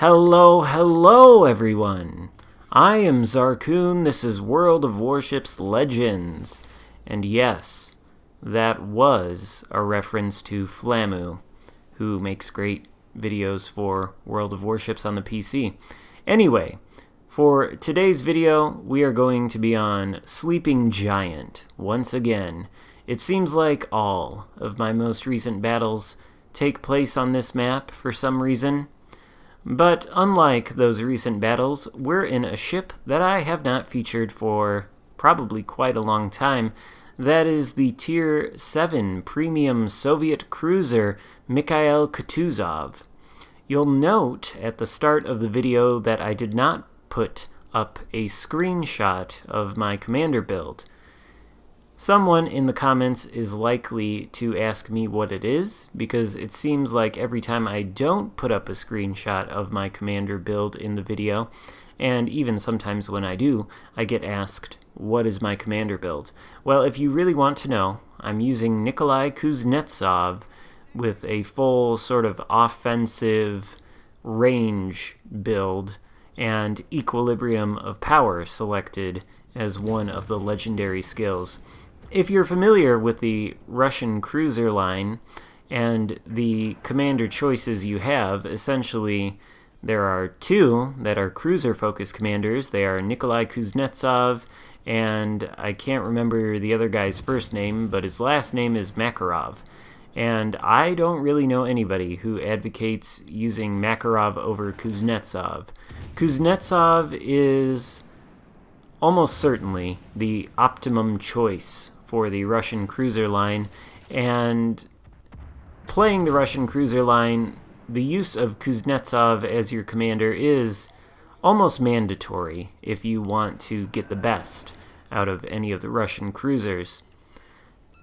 Hello everyone! I am Xarkun, this is World of Warships Legends. And yes, that was a reference to Flamu, who makes great videos for World of Warships on the PC. Anyway, for today's video, we are going to be on Sleeping Giant once again. It seems like all of my most recent battles take place on this map for some reason. But unlike those recent battles, we're in a ship that I have not featured for probably quite a long time. That is the Tier 7 Premium Soviet Cruiser Mikhail Kutuzov. You'll note at the start of the video that I did not put up a screenshot of my commander build. Someone in the comments is likely to ask me what it is, because it seems like every time I don't put up a screenshot of my commander build in the video, and even sometimes when I do, I get asked, what is my commander build? Well, if you really want to know, I'm using Nikolai Kuznetsov with a full sort of offensive range build and equilibrium of power selected as one of the legendary skills. If you're familiar with the Russian cruiser line and the commander choices you have, essentially there are two that are cruiser-focused commanders. They are Nikolai Kuznetsov, and I can't remember the other guy's first name, but his last name is Makarov. And I don't really know anybody who advocates using Makarov over Kuznetsov. Kuznetsov is almost certainly the optimum choice for the Russian cruiser line, and playing the Russian cruiser line, the use of Kuznetsov as your commander is almost mandatory if you want to get the best out of any of the Russian cruisers.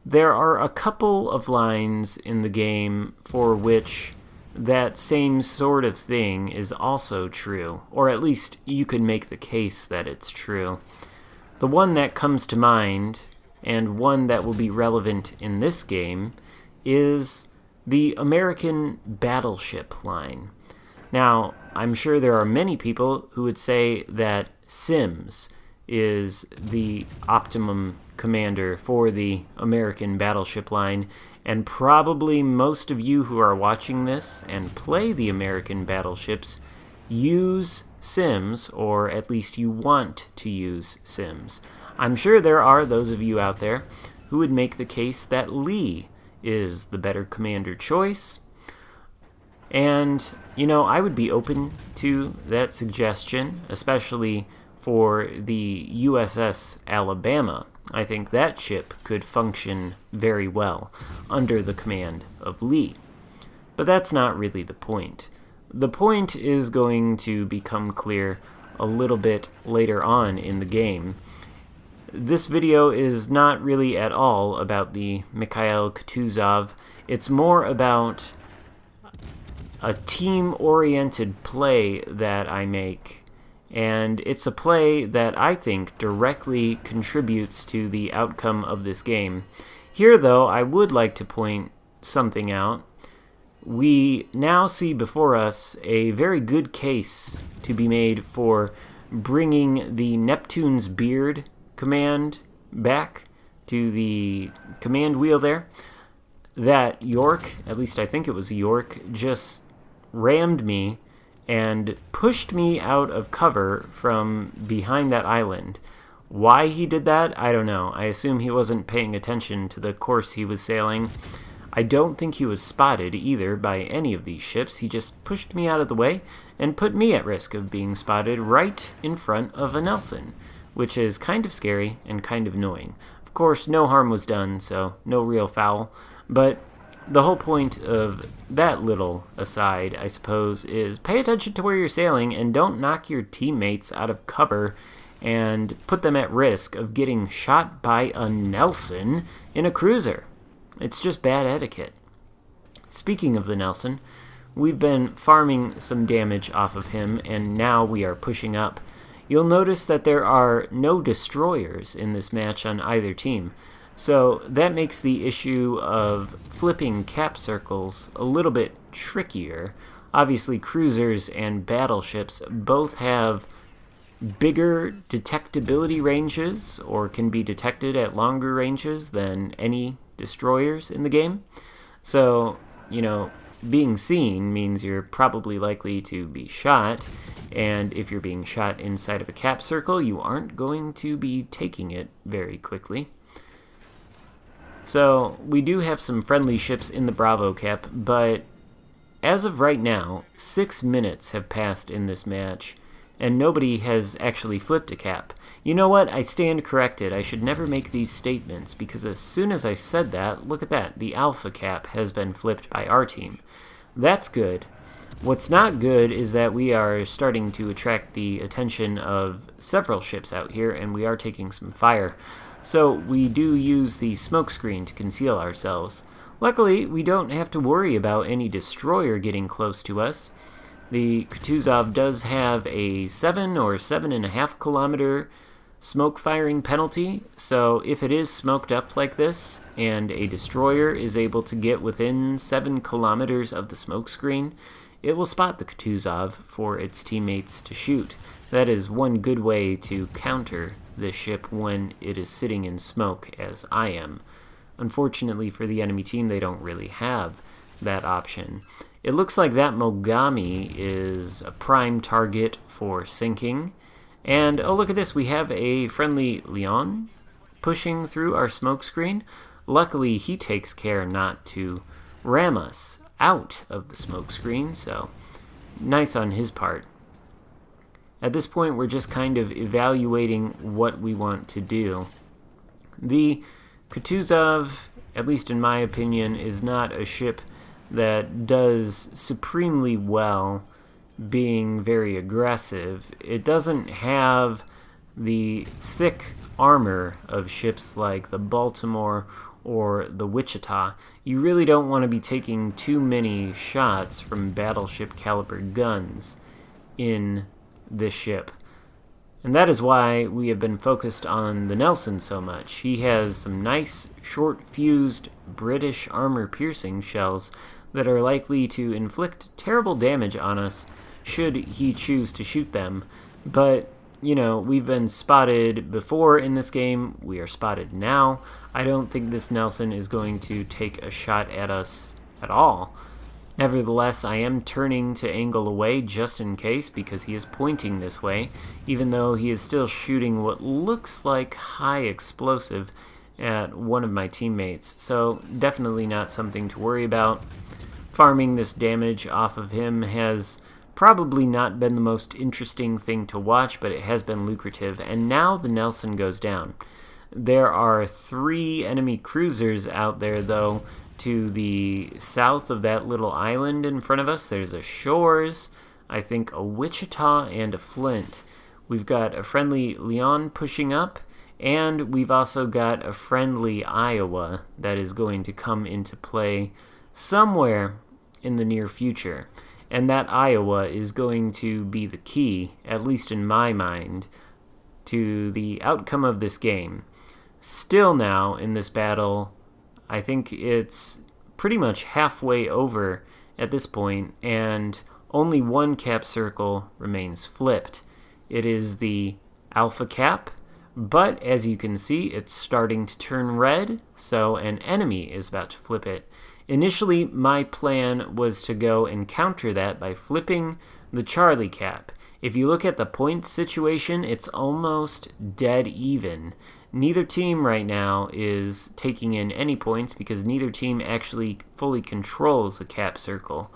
There are a couple of lines in the game for which that same sort of thing is also true, or at least you could make the case that it's true. The one that comes to mind, and one that will be relevant in this game, is the American battleship line. Now, I'm sure there are many people who would say that Sims is the optimum commander for the American battleship line, and probably most of you who are watching this and play the American battleships use Sims, or at least you want to use Sims. I'm sure there are those of you out there who would make the case that Lee is the better commander choice. And, you know, I would be open to that suggestion, especially for the USS Alabama. I think that ship could function very well under the command of Lee. But that's not really the point. The point is going to become clear a little bit later on in the game. This video is not really at all about the Mikhail Kutuzov. It's more about a team-oriented play that I make, and it's a play that I think directly contributes to the outcome of this game. Here, though, I would like to point something out. We now see before us a very good case to be made for bringing the Neptune's Beard command back to the command wheel there. That York, at least I think it was York, just rammed me and pushed me out of cover from behind that island. Why he did that, I don't know. I assume he wasn't paying attention to the course he was sailing. I don't think he was spotted either by any of these ships. He just pushed me out of the way and put me at risk of being spotted right in front of a Nelson, which is kind of scary and kind of annoying. Of course, no harm was done, so no real foul, but the whole point of that little aside, I suppose, is pay attention to where you're sailing and don't knock your teammates out of cover and put them at risk of getting shot by a Nelson in a cruiser. It's just bad etiquette. Speaking of the Nelson, we've been farming some damage off of him, and now we are pushing up. You'll notice that there are no destroyers in this match on either team, so that makes the issue of flipping cap circles a little bit trickier. Obviously, cruisers and battleships both have bigger detectability ranges, or can be detected at longer ranges than any destroyers in the game. So, being seen means you're probably likely to be shot, and if you're being shot inside of a cap circle, you aren't going to be taking it very quickly. So, we do have some friendly ships in the Bravo cap, but as of right now, 6 minutes have passed in this match, and nobody has actually flipped a cap. You know what? I stand corrected. I should never make these statements, because as soon as I said that, look at that. The Alpha cap has been flipped by our team. That's good. What's not good is that we are starting to attract the attention of several ships out here, and we are taking some fire. So we do use the smoke screen to conceal ourselves. Luckily, we don't have to worry about any destroyer getting close to us. The Kutuzov does have a 7 or 7.5 kilometer smoke firing penalty, so if it is smoked up like this and a destroyer is able to get within 7 kilometers of the smoke screen, it will spot the Kutuzov for its teammates to shoot. That is one good way to counter this ship when it is sitting in smoke, as I am. Unfortunately for the enemy team, they don't really have that option. It looks like that Mogami is a prime target for sinking. And, oh, look at this. We have a friendly Leon pushing through our smoke screen. Luckily, he takes care not to ram us out of the smoke screen, so nice on his part. At this point, we're just kind of evaluating what we want to do. The Kutuzov, at least in my opinion, is not a ship that does supremely well being very aggressive. It doesn't have the thick armor of ships like the Baltimore or the Wichita. You really don't want to be taking too many shots from battleship caliber guns in this ship. And that is why we have been focused on the Nelson so much. He has some nice, short-fused British armor-piercing shells that are likely to inflict terrible damage on us should he choose to shoot them. But, we've been spotted before in this game. We are spotted now. I don't think this Nelson is going to take a shot at us at all. Nevertheless, I am turning to angle away just in case, because he is pointing this way, even though he is still shooting what looks like high explosive at one of my teammates. So definitely not something to worry about. Farming this damage off of him has probably not been the most interesting thing to watch, but it has been lucrative. And now the Nelson goes down. There are 3 enemy cruisers out there, though. To the south of that little island in front of us, there's a Shores, I think a Wichita, and a Flint. We've got a friendly Leon pushing up, and we've also got a friendly Iowa that is going to come into play somewhere in the near future. And that Iowa is going to be the key, at least in my mind, to the outcome of this game. Still now, in this battle, I think it's pretty much halfway over at this point, and only one cap circle remains flipped. It is the Alpha cap, but as you can see, it's starting to turn red, so an enemy is about to flip it. Initially, my plan was to go and counter that by flipping the Charlie cap. If you look at the point situation, it's almost dead even. Neither team right now is taking in any points because neither team actually fully controls the cap circle.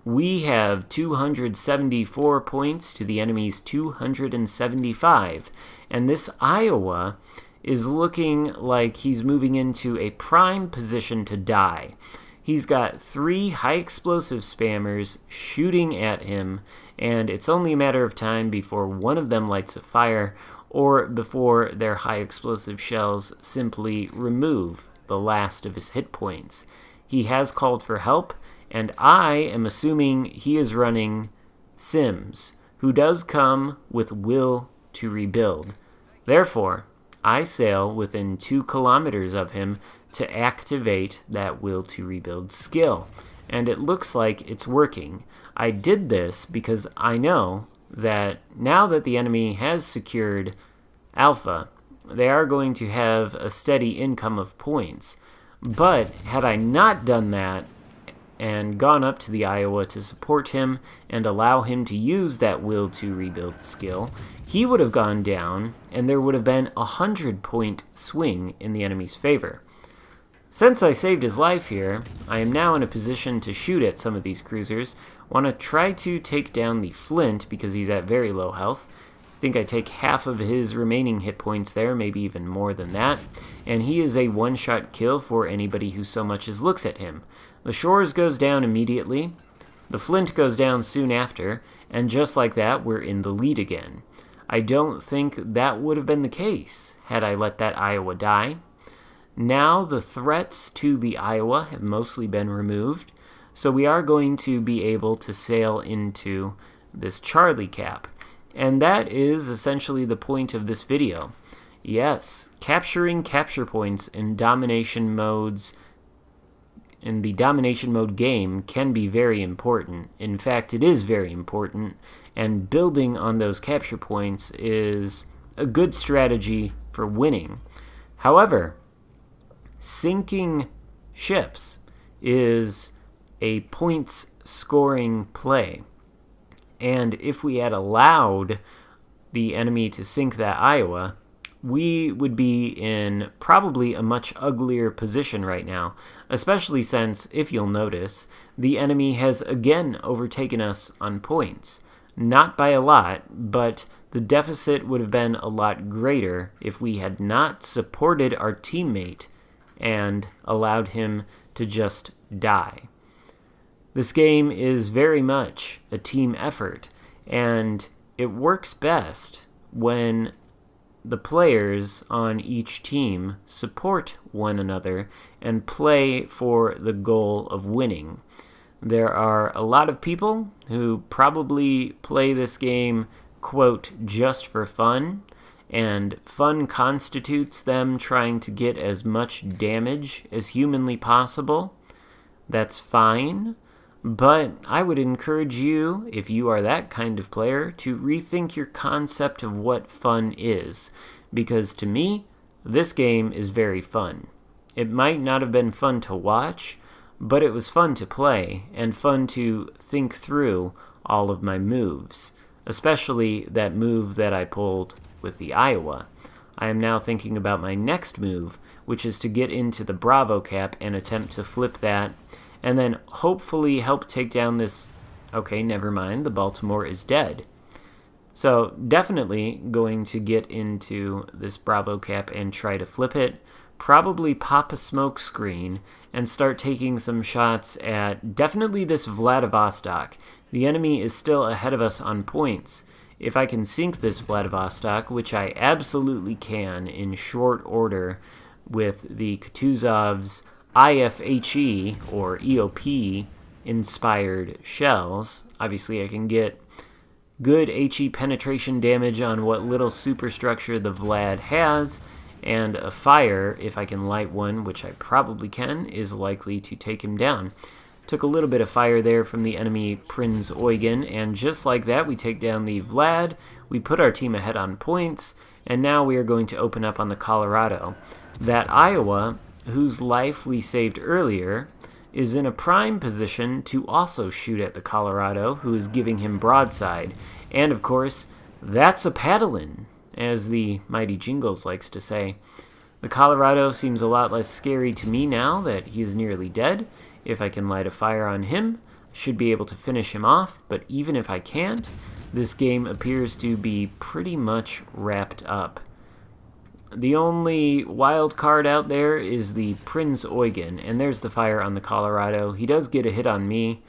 We have 274 points to the enemy's 275, and this Iowa is looking like he's moving into a prime position to die. He's got 3 high explosive spammers shooting at him, and it's only a matter of time before one of them lights a fire, or before their high explosive shells simply remove the last of his hit points. He has called for help, and I am assuming he is running Sims, who does come with will to rebuild. Therefore, I sail within 2 kilometers of him to activate that will to rebuild skill, and it looks like it's working. I did this because I know that now that the enemy has secured Alpha, they are going to have a steady income of points. But had I not done that and gone up to the Iowa to support him and allow him to use that Will to Rebuild skill, he would have gone down and there would have been a 100-point swing in the enemy's favor. Since I saved his life here, I am now in a position to shoot at some of these cruisers. Want to try to take down the Flint because he's at very low health. I think I take half of his remaining hit points there, maybe even more than that. And he is a one-shot kill for anybody who so much as looks at him. The Shores goes down immediately. The Flint goes down soon after. And just like that, we're in the lead again. I don't think that would have been the case had I let that Iowa die. Now the threats to the Iowa have mostly been removed, so we are going to be able to sail into this Charlie Cap. And that is essentially the point of this video. Yes, capturing capture points in domination modes in the domination mode game can be very important. In fact, it is very important, and building on those capture points is a good strategy for winning. However, sinking ships is a points scoring play. And if we had allowed the enemy to sink that Iowa, we would be in probably a much uglier position right now, especially since, if you'll notice, the enemy has again overtaken us on points. Not by a lot, but the deficit would have been a lot greater if we had not supported our teammate and allowed him to just die. This game is very much a team effort, and it works best when the players on each team support one another and play for the goal of winning. There are a lot of people who probably play this game, quote, just for fun, and fun constitutes them trying to get as much damage as humanly possible. That's fine, but I would encourage you, if you are that kind of player, to rethink your concept of what fun is, because to me, this game is very fun. It might not have been fun to watch, but it was fun to play, and fun to think through all of my moves, especially that move that I pulled with the Iowa. I am now thinking about my next move, which is to get into the Bravo Cap and attempt to flip that, and then hopefully help take down this... Okay, never mind, the Baltimore is dead. So definitely going to get into this Bravo Cap and try to flip it, probably pop a smoke screen, and start taking some shots at definitely this Vladivostok. The enemy is still ahead of us on points. If I can sink this Vladivostok, which I absolutely can in short order with the Kutuzov's IFHE, or EOP, inspired shells, obviously I can get good HE penetration damage on what little superstructure the Vlad has, and a fire, if I can light one, which I probably can, is likely to take him down. Took a little bit of fire there from the enemy Prinz Eugen, and just like that, we take down the Vlad, we put our team ahead on points, and now we are going to open up on the Colorado. That Iowa, whose life we saved earlier, is in a prime position to also shoot at the Colorado, who is giving him broadside. And of course, that's a paddlin', as the mighty Jingles likes to say. The Colorado seems a lot less scary to me now that he is nearly dead. If I can light a fire on him, I should be able to finish him off, but even if I can't, this game appears to be pretty much wrapped up. The only wild card out there is the Prinz Eugen, and there's the fire on the Colorado. He does get a hit on me,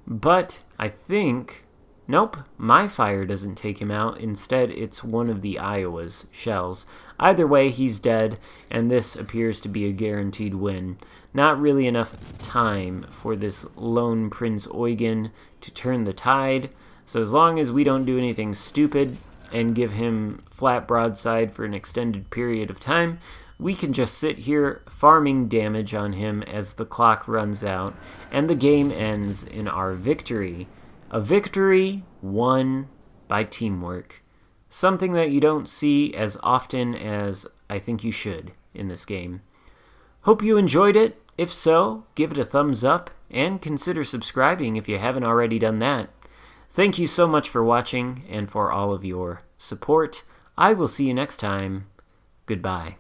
but I think... Nope, my fire doesn't take him out. Instead, it's one of the Iowa's shells. Either way, he's dead, and this appears to be a guaranteed win. Not really enough time for this lone Prinz Eugen to turn the tide, so as long as we don't do anything stupid and give him flat broadside for an extended period of time, we can just sit here farming damage on him as the clock runs out, and the game ends in our victory. A victory won by teamwork. Something that you don't see as often as I think you should in this game. Hope you enjoyed it. If so, give it a thumbs up and consider subscribing if you haven't already done that. Thank you so much for watching and for all of your support. I will see you next time. Goodbye.